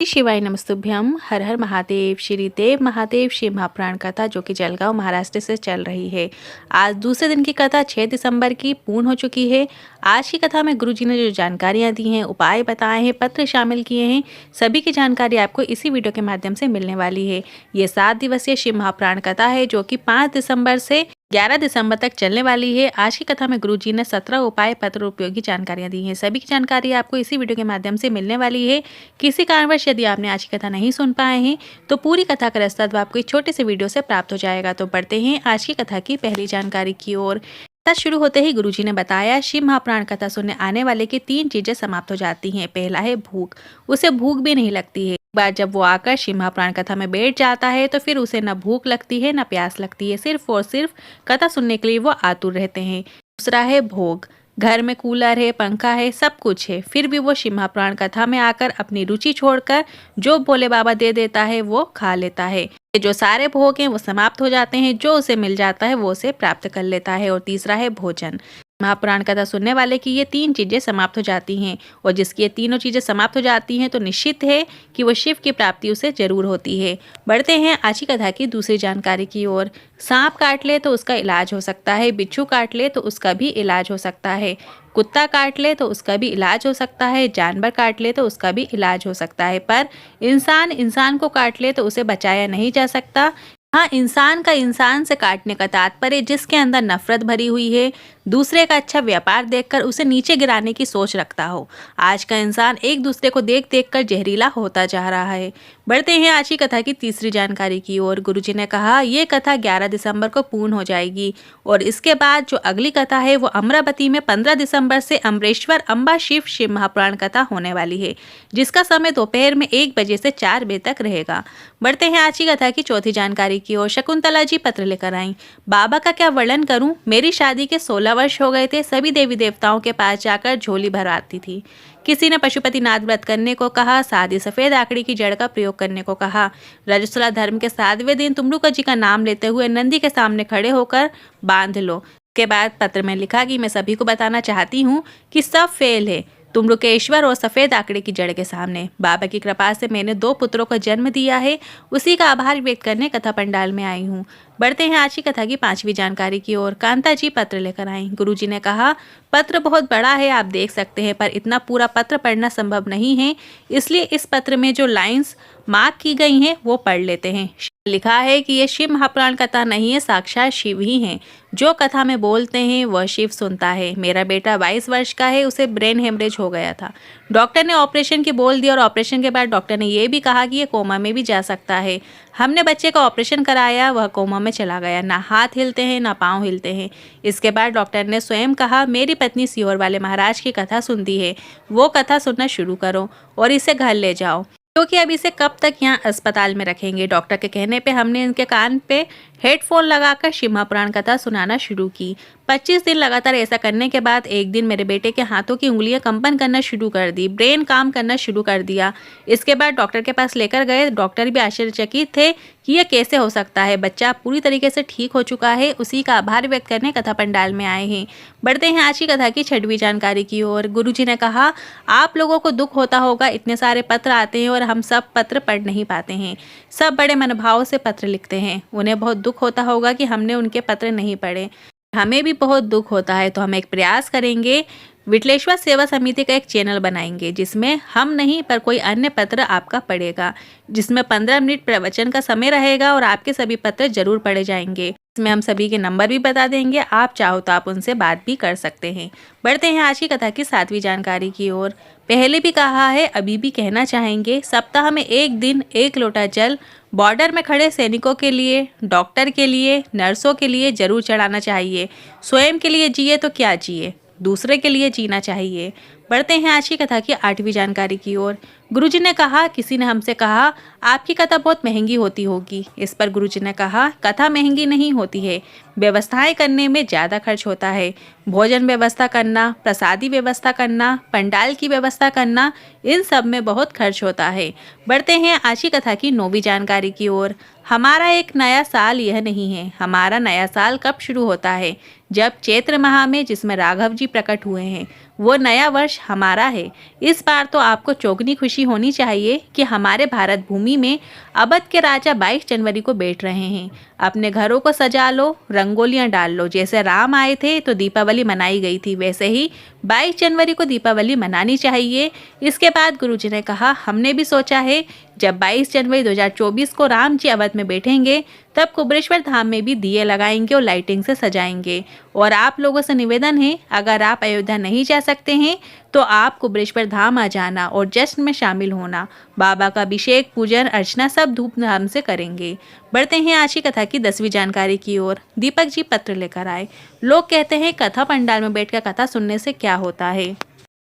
शिवाय नमस्तुभ्यम। हर हर महादेव। श्री देव महादेव शिव महापुराण कथा जो कि जलगांव महाराष्ट्र से चल रही है। आज दूसरे दिन की कथा 6 दिसंबर की पूर्ण हो चुकी है। आज की कथा में गुरुजी ने जो जानकारियां दी हैं, उपाय बताए हैं, पत्र शामिल किए हैं, सभी की जानकारी आपको इसी वीडियो के माध्यम से मिलने वाली है। ये 7 दिवसीय शिव महापुराण कथा है जो कि 5 दिसंबर से 11 दिसंबर तक चलने वाली है। आज की कथा में गुरुजी ने 17 उपाय पत्र उपयोगी जानकारियां दी हैं। सभी की जानकारी आपको इसी वीडियो के माध्यम से मिलने वाली है। किसी कारणवश यदि आपने आज की कथा नहीं सुन पाए हैं तो पूरी कथा का रास्ता आपको एक छोटे से वीडियो से प्राप्त हो जाएगा। तो बढ़ते हैं आज की कथा की पहली जानकारी की ओर। कथा शुरू होते ही गुरुजी ने बताया, शिव महापुराण कथा सुनने आने वाले की 3 चीजें समाप्त हो जाती हैं। पहला है भूख। उसे भूख भी नहीं लगती है। बार जब वो आकर शिव महापुराण कथा में बैठ जाता है तो फिर उसे न भूख लगती है न प्यास लगती है। सिर्फ और सिर्फ कथा सुनने के लिए वो आतुर रहते हैं। दूसरा है भोग। घर में कूलर है, पंखा है, सब कुछ है, फिर भी वो शिव महापुराण कथा में आकर अपनी रुचि छोड़कर जो भोले बाबा दे देता है वो खा लेता है। जो सारे भोग हैं वो समाप्त हो जाते हैं। जो उसे मिल जाता है वो उसे प्राप्त कर लेता है। और तीसरा है भोजन। महापुराण कथा सुनने वाले की ये 3 चीजें समाप्त हो जाती हैं और जिसकी ये तीनों चीजें समाप्त हो जाती हैं तो निश्चित है कि वो शिव की प्राप्ति उसे जरूर होती है। बढ़ते हैं आज की कथा की दूसरी जानकारी की ओर। सांप काट ले तो उसका इलाज हो सकता है, बिच्छू काट ले तो उसका भी इलाज हो सकता है, कुत्ता काट ले तो उसका भी इलाज हो सकता है, जानवर काट ले तो उसका भी इलाज हो सकता है, पर इंसान को काट ले तो उसे बचाया नहीं जा सकता। हाँ, इंसान का इंसान से काटने का तात्पर्य जिसके अंदर नफरत भरी हुई है, दूसरे का अच्छा व्यापार देखकर उसे नीचे गिराने की सोच रखता हो। आज का इंसान एक दूसरे को देख देख कर जहरीला होता जा रहा है। बढ़ते हैं आज की कथा की तीसरी जानकारी की ओर। गुरुजी ने कहा, ये कथा 11 दिसंबर को पूर्ण हो जाएगी और इसके बाद जो अगली कथा है वो अमरावती में 15 दिसंबर से अमरेश्वर अम्बा शिव महापुराण कथा होने वाली है, जिसका समय दोपहर में 1 बजे से 4 बजे तक रहेगा। बढ़ते हैं आज की कथा की चौथी जानकारी की ओर। शकुंतला जी पत्र लेकर आई। बाबा का क्या वर्णन करूं, मेरी शादी के 16 वर्ष हो गए थे। सभी देवी देवताओं के पास जाकर झोली भरवाती थी। किसी ने पशुपतिनाथ व्रत करने को कहा, सादी सफेद आकड़ी की जड़ का प्रयोग करने को कहा। रजस्वला धर्म के 7वें दिन तुमरुका जी का नाम लेते हुए नंदी के सामने खड़े होकर बांध लो। के बाद पत्र में लिखा कि मैं सभी को बताना चाहती हूँ कि सब फेल है तुमरुकेश्वर और सफेद आकड़े की जड़ के सामने। बाबा की कृपा से मैंने 2 पुत्रों को जन्म दिया है, उसी का आभार व्यक्त करने कथा पंडाल में आई हूँ। बढ़ते हैं आज की कथा की 5वीं जानकारी की ओर। कांता जी पत्र लेकर आई। गुरुजी ने कहा, पत्र बहुत बड़ा है, आप देख सकते हैं, पर इतना पूरा पत्र पढ़ना संभव नहीं है, इसलिए इस पत्र में जो लाइंस मार्क की गई हैं वो पढ़ लेते हैं। लिखा है कि ये शिव महापुराण कथा नहीं है, साक्षात शिव ही हैं। जो कथा में बोलते हैं वह शिव सुनता है। मेरा बेटा 22 वर्ष का है, उसे ब्रेन हेमरेज हो गया था। डॉक्टर ने ऑपरेशन की बोल दिया और ऑपरेशन के बाद डॉक्टर ने ये भी कहा कि ये कोमा में भी जा सकता है। हमने बच्चे का ऑपरेशन कराया, वह कोमा में चला गया, ना हाथ हिलते हैं ना पाँव हिलते हैं। इसके बाद डॉक्टर ने स्वयं कहा, मेरी पत्नी सीहोर वाले महाराज की कथा सुनती है, वो कथा सुनना शुरू करो और इसे घर ले जाओ, क्योंकि अब इसे कब तक यहाँ अस्पताल में रखेंगे। डॉक्टर के कहने पे हमने इनके कान पे हेडफोन लगाकर शिव महापुराण कथा सुनाना शुरू की। 25 दिन लगातार ऐसा करने के बाद एक दिन मेरे बेटे के हाथों की उंगलियां कंपन करना शुरू कर दी, ब्रेन काम करना शुरू कर दिया। इसके बाद डॉक्टर के पास लेकर गए। डॉक्टर भी आश्चर्यचकित थे कि यह कैसे हो सकता है, बच्चा पूरी तरीके से ठीक हो चुका है। उसी का आभार व्यक्त करने कथा पंडाल में आए हैं। बढ़ते हैं आज की कथा की 6वीं जानकारी की ओर। गुरुजी ने कहा, आप लोगों को दुख होता होगा, इतने सारे पत्र आते हैं और हम सब पत्र पढ़ नहीं पाते हैं। सब बड़े मनोभाव से पत्र लिखते हैं, उन्हें बहुत दुख होता होगा कि हमने उनके पत्र नहीं पढ़े। हमें भी बहुत दुख होता है, तो हम एक प्रयास करेंगे, विटलेश्वर सेवा समिति का एक चैनल बनाएंगे जिसमें हम नहीं पर कोई अन्य पत्र आपका पढ़ेगा, जिसमें 15 मिनट प्रवचन का समय रहेगा और आपके सभी पत्र जरूर पढ़े जाएंगे। इसमें हम सभी के नंबर भी बता देंगे, आप चाहो तो आप उनसे बात भी कर सकते हैं। बढ़ते हैं आज की कथा की 7वीं जानकारी की ओर। पहले भी कहा है, अभी भी कहना चाहेंगे, सप्ताह में 1 दिन 1 लोटा जल बॉर्डर में खड़े सैनिकों के लिए, डॉक्टर के लिए, नर्सों के लिए जरूर चढ़ाना चाहिए। स्वयं के लिए जिए तो क्या जिए, दूसरे के लिए जीना चाहिए। बढ़ते हैं आज की कथा की 8वीं जानकारी की ओर। गुरुजी ने कहा, किसी ने हमसे कहा आपकी कथा बहुत महंगी होती होगी। इस पर गुरुजी ने कहा, कथा महंगी नहीं होती है, व्यवस्थाएं करने में ज़्यादा खर्च होता है। भोजन व्यवस्था करना, प्रसादी व्यवस्था करना, पंडाल की व्यवस्था करना, इन सब में बहुत खर्च होता है। बढ़ते हैं आज की कथा की 9वीं जानकारी की ओर। हमारा एक नया साल यह नहीं है, हमारा नया साल कब शुरू होता है, जब चैत्र माह में, जिसमें राघव जी प्रकट हुए हैं, वो नया वर्ष हमारा है। इस बार तो आपको चौगनी खुशी होनी चाहिए कि हमारे भारत भूमि में अवध के राजा 22 जनवरी को बैठ रहे हैं। अपने घरों को सजा लो, रंगोलियां डाल लो। जैसे राम आए थे तो दीपावली मनाई गई थी, वैसे ही 22 जनवरी को दीपावली मनानी चाहिए। इसके बाद गुरुजी ने कहा, हमने भी सोचा है जब 22 जनवरी 2024 को राम जी अवध में बैठेंगे तब कुबेरेश्वर धाम में भी दिए लगाएंगे और लाइटिंग से सजाएंगे। और आप लोगों से निवेदन है, अगर आप अयोध्या नहीं जा सकते हैं तो आप कुबेरेश्वर धाम आ जाना और जश्न में शामिल होना। बाबा का अभिषेक, पूजन अर्चना सब धूमधाम से करेंगे। बढ़ते हैं आज की कथा की 10वीं जानकारी की ओर। दीपक जी पत्र लेकर आए। लोग कहते हैं कथा पंडाल में बैठकर कथा सुनने से क्या होता है,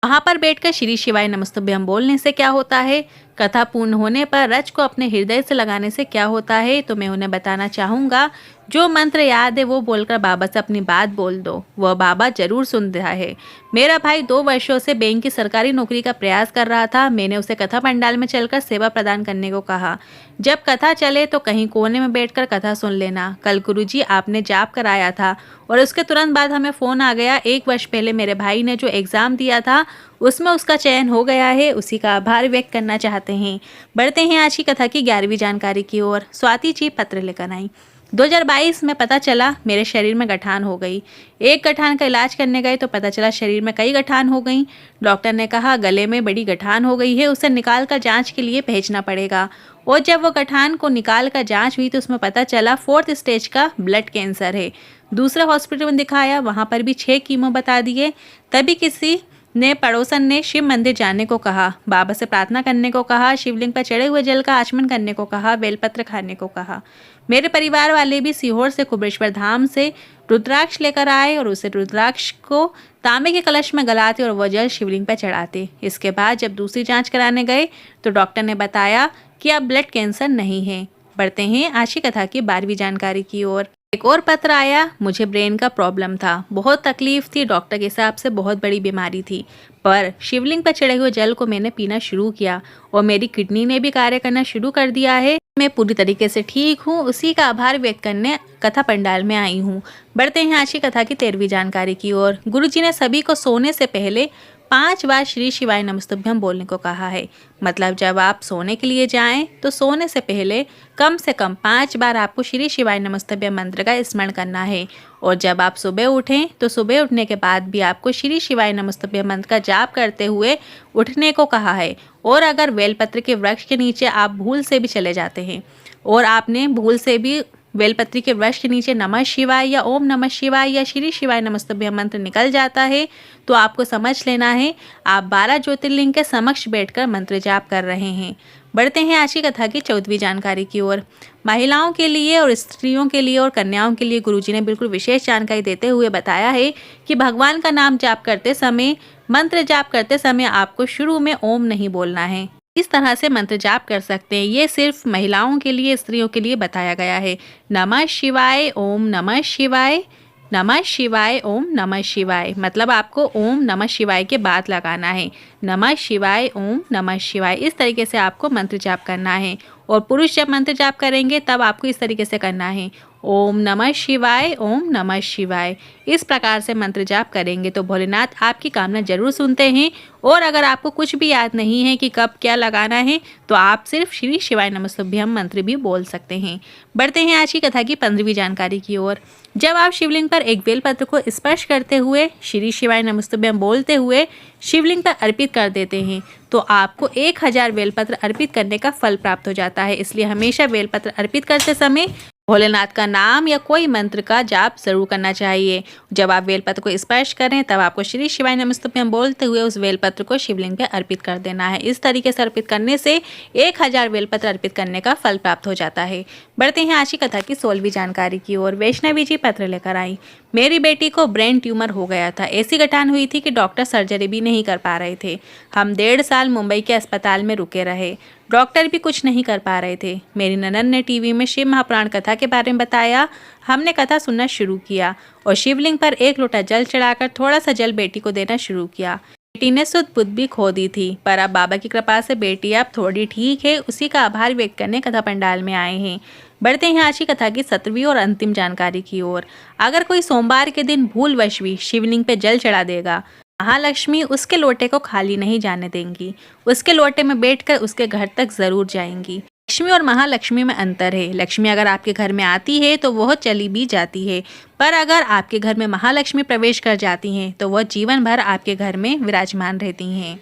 वहां पर बैठकर श्री शिवाय नमस्तुभ्यम बोलने से क्या होता है, कथा पूर्ण होने पर रच को अपने हृदय से लगाने से क्या होता है। तो मैं उन्हें बताना चाहूँगा, जो मंत्र याद है वो बोलकर बाबा से अपनी बात बोल दो, वह बाबा जरूर सुन रहा है। मेरा भाई 2 वर्षों से बैंक की सरकारी नौकरी का प्रयास कर रहा था। मैंने उसे कथा पंडाल में चलकर सेवा प्रदान करने को कहा। जब कथा चले तो कहीं कोने में बैठकर कथा सुन लेना। कल गुरुजी आपने जाप कराया था और उसके तुरंत बाद हमें फ़ोन आ गया। 1 वर्ष पहले मेरे भाई ने जो एग्ज़ाम दिया था उसमें उसका चयन हो गया है, उसी का आभार व्यक्त करना चाहते हैं। बढ़ते हैं आज की कथा की 11वीं जानकारी की ओर। स्वाति जी पत्र लेकर आई। 2022 में पता चला मेरे शरीर में गठान हो गई। एक गठान का इलाज करने गए तो पता चला शरीर में कई गठान हो गई। डॉक्टर ने कहा गले में बड़ी गठान हो गई है, उसे निकाल कर जाँच के लिए भेजना पड़ेगा। और जब वो गठान को निकाल कर जाँच हुई तो उसमें पता चला 4th स्टेज का ब्लड कैंसर है। दूसरे हॉस्पिटल में दिखाया, वहाँ पर भी 6 कीमो बता दिए। तभी किसी ने पड़ोसन ने शिव मंदिर जाने को कहा, बाबा से प्रार्थना करने को कहा, शिवलिंग पर चढ़े हुए जल का आचमन करने को कहा, बेलपत्र खाने को कहा। मेरे परिवार वाले भी सीहोर से कुबेरेश्वर धाम से रुद्राक्ष लेकर आए और उसे रुद्राक्ष को तांबे के कलश में गलाते और वह जल शिवलिंग पर चढ़ाते। इसके बाद जब दूसरी जांच कराने गए तो डॉक्टर ने बताया कि अब ब्लड कैंसर नहीं है। बढ़ते हैं आज की कथा की 12वीं जानकारी की ओर। एक और पत्र आया। मुझे ब्रेन का प्रॉब्लम था, बहुत तकलीफ थी, डॉक्टर के हिसाब से बहुत बड़ी बीमारी थी, पर शिवलिंग पर चढ़े हुए जल को मैंने पीना शुरू किया और मेरी किडनी ने भी कार्य करना शुरू कर दिया है। मैं पूरी तरीके से ठीक हूँ, उसी का आभार व्यक्त करने कथा पंडाल में आई हूँ। बढ़ते हैं आज की कथा की 13वीं जानकारी की ओर। गुरुजी ने सभी को सोने से पहले 5 बार श्री शिवाय नमस्तुभ्यम बोलने को कहा है। मतलब जब आप सोने के लिए जाएं तो सोने से पहले कम से कम 5 बार आपको श्री शिवाय नमस्तुभ्यम मंत्र का स्मरण करना है। और जब आप सुबह उठें तो सुबह उठने के बाद भी आपको श्री शिवाय नमस्तुभ्यम मंत्र का जाप करते हुए उठने को कहा है। और अगर बेलपत्र के वृक्ष के नीचे आप भूल से भी चले जाते हैं और आपने भूल से भी बेलपत्री के वृक्ष के नीचे नमः शिवाय या ओम नमः शिवाय या श्री शिवाय नमस्तुभ्यम मंत्र निकल जाता है तो आपको समझ लेना है आप 12 ज्योतिर्लिंग के समक्ष बैठकर मंत्र जाप कर रहे हैं। बढ़ते हैं आज की कथा की 14वीं जानकारी की ओर। महिलाओं के लिए और स्त्रियों के लिए और कन्याओं के लिए गुरुजी ने बिल्कुल विशेष जानकारी देते हुए बताया है कि भगवान का नाम जाप करते समय, मंत्र जाप करते समय आपको शुरू में ओम नहीं बोलना है। इस तरह से मंत्र जाप कर सकते हैं। ये सिर्फ महिलाओं के लिए, स्त्रियों के लिए बताया गया है। नमः शिवाय, ओम नमः शिवाय, नमः शिवाय, ओम नमः शिवाय। मतलब आपको ओम नमः शिवाय के बाद लगाना है। नमः शिवाय, ओम नमः शिवाय। इस तरीके से आपको मंत्र जाप करना है। और पुरुष जब मंत्र जाप करेंगे तब आपको इस तरीके से करना है, ओम नमः शिवाय, ओम नमः शिवाय। इस प्रकार से मंत्र जाप करेंगे तो भोलेनाथ आपकी कामना जरूर सुनते हैं। और अगर आपको कुछ भी याद नहीं है कि कब क्या लगाना है तो आप सिर्फ श्री शिवाय नमस्तुभ्यम मंत्र भी बोल सकते हैं। बढ़ते हैं आज की कथा की 15वीं जानकारी की ओर। जब आप शिवलिंग पर एक बेलपत्र को स्पर्श करते हुए श्री शिवाय नमस्तुभ्यम बोलते हुए शिवलिंग पर अर्पित कर देते हैं तो आपको 1000 बेलपत्र अर्पित करने का फल प्राप्त हो जाता है। इसलिए हमेशा बेलपत्र अर्पित करते समय भोलेनाथ का नाम या कोई मंत्र का जाप जरूर करना चाहिए। जब आप बेलपत्र को स्पर्श करें तब आपको श्री शिवाय नमस्तुभ्यम बोलते हुए उस बेलपत्र को शिवलिंग पर अर्पित कर देना है। इस तरीके से अर्पित करने से 1000 बेलपत्र अर्पित करने का फल प्राप्त हो जाता है। बढ़ते हैं आज की कथा की 16वीं जानकारी की ओर। वैष्णवी जी पत्र लेकर आई। मेरी बेटी को ब्रेन ट्यूमर हो गया था। ऐसी गठान हुई थी कि डॉक्टर सर्जरी भी नहीं कर पा रहे थे। हम 1.5 साल मुंबई के अस्पताल में रुके रहे, डॉक्टर भी कुछ नहीं कर पा रहे थे। मेरी ननद ने टीवी में शिव महापुराण कथा के बारे में बताया। हमने कथा सुनना शुरू किया और शिवलिंग पर 1 लोटा जल चढ़ाकर थोड़ा सा जल बेटी को देना शुरू किया। बेटी ने सुध बुद्ध भी खो दी थी, पर अब बाबा की कृपा से बेटी अब थोड़ी ठीक है। उसी का आभार व्यक्त करने कथा पंडाल में आए हैं। बढ़ते हैं आज की कथा की 17वीं और अंतिम जानकारी की ओर। अगर कोई सोमवार के दिन भूलवश भी शिवलिंग पे जल चढ़ा देगा, महालक्ष्मी उसके लोटे को खाली नहीं जाने देंगी, उसके लोटे में बैठकर उसके घर तक जरूर जाएंगी। लक्ष्मी और महालक्ष्मी में अंतर है। लक्ष्मी अगर आपके घर में आती है तो वह चली भी जाती है, पर अगर आपके घर में महालक्ष्मी प्रवेश कर जाती हैं तो वह जीवन भर आपके घर में विराजमान रहती हैं।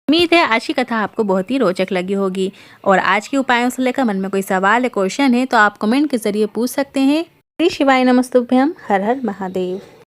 उम्मीद है आज की कथा आपको बहुत ही रोचक लगी होगी और आज के उपायों से लेकर मन में कोई सवाल या क्वेश्चन है तो आप कमेंट के जरिए पूछ सकते हैं। श्री शिवाय नमस्तुभ्यम। हर हर महादेव।